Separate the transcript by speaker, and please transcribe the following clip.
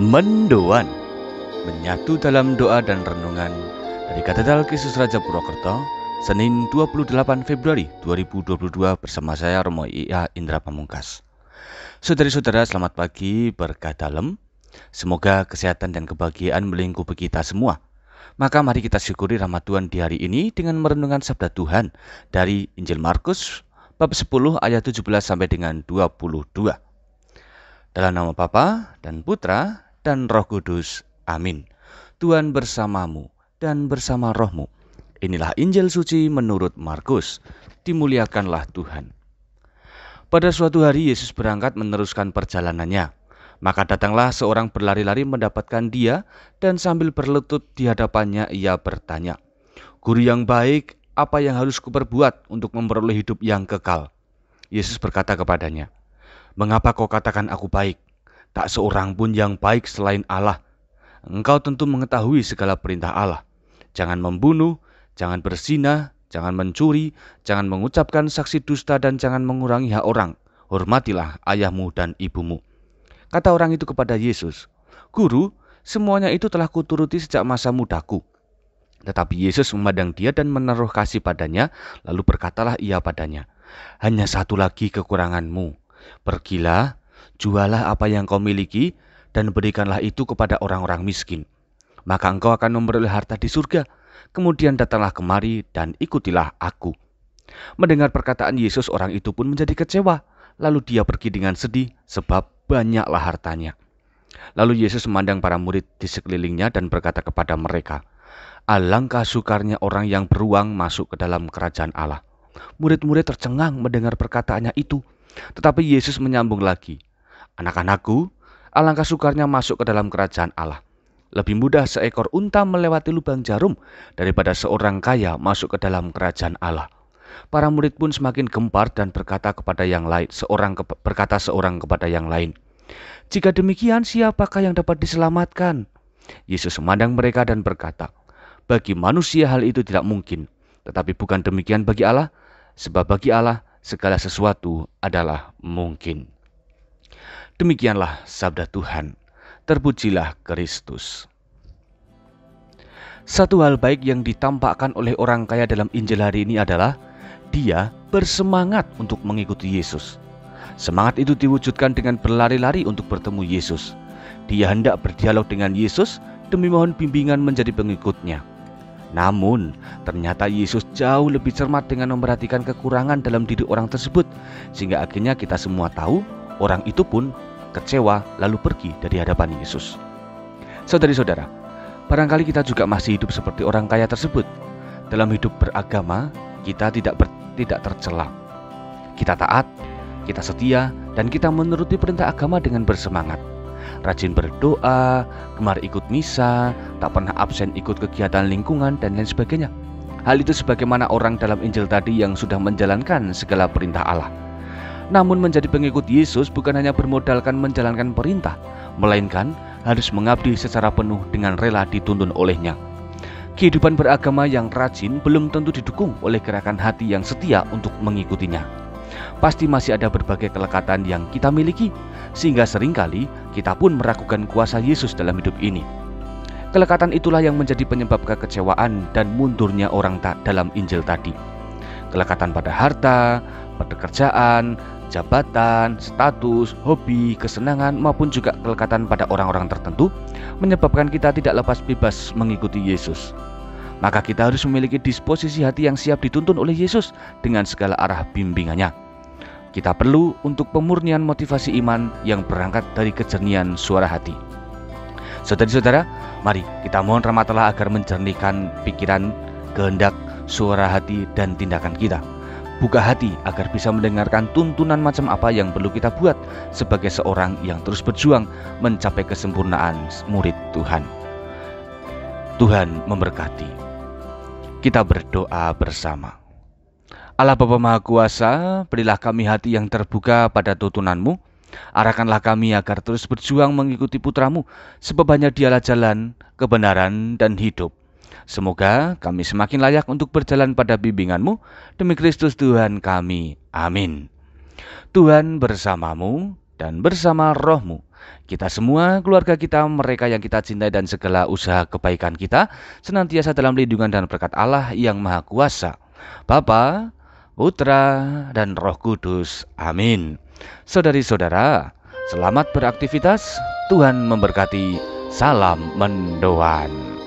Speaker 1: Mendoan, menyatu dalam doa dan renungan dari Katedral Kristus Raja Purwokerto, Senin 28 Februari 2022 bersama saya Romo IA Indra Pamungkas. Saudari-saudara, selamat pagi, berkah dalam. Semoga kesehatan dan kebahagiaan melingkupi kita semua. Maka mari kita syukuri rahmat Tuhan di hari ini dengan merenungkan sabda Tuhan dari Injil Markus bab 10 ayat 17 sampai dengan 22. Dalam nama Bapa dan Putra dan Roh Kudus. Amin. Tuhan bersamamu dan bersama rohmu. Inilah Injil suci menurut Markus. Dimuliakanlah Tuhan. Pada suatu hari Yesus berangkat meneruskan perjalanannya. Maka datanglah seorang berlari-lari mendapatkan dia, dan sambil berlutut di hadapannya ia bertanya, "Guru yang baik, apa yang harus kuperbuat untuk memperoleh hidup yang kekal?" Yesus berkata kepadanya, "Mengapa kau katakan aku baik? Tak seorang pun yang baik selain Allah. Engkau tentu mengetahui segala perintah Allah. Jangan membunuh, jangan berzina, jangan mencuri, jangan mengucapkan saksi dusta, dan jangan mengurangi hak orang. Hormatilah ayahmu dan ibumu." Kata orang itu kepada Yesus, "Guru, semuanya itu telah kuturuti sejak masa mudaku." Tetapi Yesus memandang dia dan menaruh kasih padanya, lalu berkatalah ia padanya, "Hanya satu lagi kekuranganmu. Pergilah, jualah apa yang kau miliki, dan berikanlah itu kepada orang-orang miskin. Maka engkau akan memperoleh harta di surga. Kemudian datanglah kemari dan ikutilah aku." Mendengar perkataan Yesus, orang itu pun menjadi kecewa. Lalu dia pergi dengan sedih, sebab banyaklah hartanya. Lalu Yesus memandang para murid di sekelilingnya dan berkata kepada mereka, "Alangkah sukarnya orang yang beruang masuk ke dalam kerajaan Allah." Murid-murid tercengang mendengar perkataannya itu. Tetapi Yesus menyambung lagi, "Anak-anakku, alangkah sukarnya masuk ke dalam kerajaan Allah. Lebih mudah seekor unta melewati lubang jarum daripada seorang kaya masuk ke dalam kerajaan Allah." Para murid pun semakin gempar dan berkata seorang kepada yang lain, "Jika demikian, siapakah yang dapat diselamatkan?" Yesus memandang mereka dan berkata, "Bagi manusia hal itu tidak mungkin, tetapi bukan demikian bagi Allah, sebab bagi Allah segala sesuatu adalah mungkin." Demikianlah sabda Tuhan. Terpujilah Kristus. Satu hal baik yang ditampakkan oleh orang kaya dalam Injil hari ini adalah dia bersemangat untuk mengikuti Yesus. Semangat itu diwujudkan dengan berlari-lari untuk bertemu Yesus. Dia hendak berdialog dengan Yesus demi mohon bimbingan menjadi pengikutnya. Namun, ternyata Yesus jauh lebih cermat dengan memperhatikan kekurangan dalam diri orang tersebut, sehingga akhirnya kita semua tahu orang itu pun kecewa lalu pergi dari hadapan Yesus. Saudari-saudara, barangkali kita juga masih hidup seperti orang kaya tersebut. Dalam hidup beragama, kita tidak tercela. Kita taat, kita setia, dan kita menuruti perintah agama dengan bersemangat. Rajin berdoa, gemar ikut misa, tak pernah absen ikut kegiatan lingkungan, dan lain sebagainya. Hal itu sebagaimana orang dalam Injil tadi yang sudah menjalankan segala perintah Allah. Namun menjadi pengikut Yesus bukan hanya bermodalkan menjalankan perintah, melainkan harus mengabdi secara penuh dengan rela dituntun olehnya. Kehidupan beragama yang rajin belum tentu didukung oleh gerakan hati yang setia untuk mengikutinya. Pasti masih ada berbagai kelekatan yang kita miliki, sehingga seringkali kita pun meragukan kuasa Yesus dalam hidup ini. Kelekatan itulah yang menjadi penyebab kekecewaan dan mundurnya orang dalam Injil tadi. Kelekatan pada harta, pekerjaan, jabatan, status, hobi, kesenangan, maupun juga kelekatan pada orang-orang tertentu menyebabkan kita tidak lepas bebas mengikuti Yesus. Maka kita harus memiliki disposisi hati yang siap dituntun oleh Yesus dengan segala arah bimbingannya. Kita perlu untuk pemurnian motivasi iman yang berangkat dari kejernihan suara hati. Saudara-saudara, mari kita mohon rahmat Allah agar menjernihkan pikiran, kehendak, suara hati, dan tindakan kita. Buka hati agar bisa mendengarkan tuntunan macam apa yang perlu kita buat sebagai seorang yang terus berjuang mencapai kesempurnaan murid Tuhan. Tuhan memberkati. Kita berdoa bersama. Allah Bapa Maha Kuasa, berilah kami hati yang terbuka pada tuntunan-Mu. Arahkanlah kami agar terus berjuang mengikuti Putra-Mu, sebab hanya Dialah jalan, kebenaran, dan hidup. Semoga kami semakin layak untuk berjalan pada bimbingan-Mu, demi Kristus Tuhan kami. Amin. Tuhan bersamamu dan bersama roh-Mu. Kita semua, keluarga kita, mereka yang kita cintai dan segala usaha kebaikan kita senantiasa dalam lindungan dan berkat Allah yang Maha Kuasa, Bapa, Putra, dan Roh Kudus. Amin. Saudari-saudara, selamat beraktivitas. Tuhan memberkati. Salam mendoan.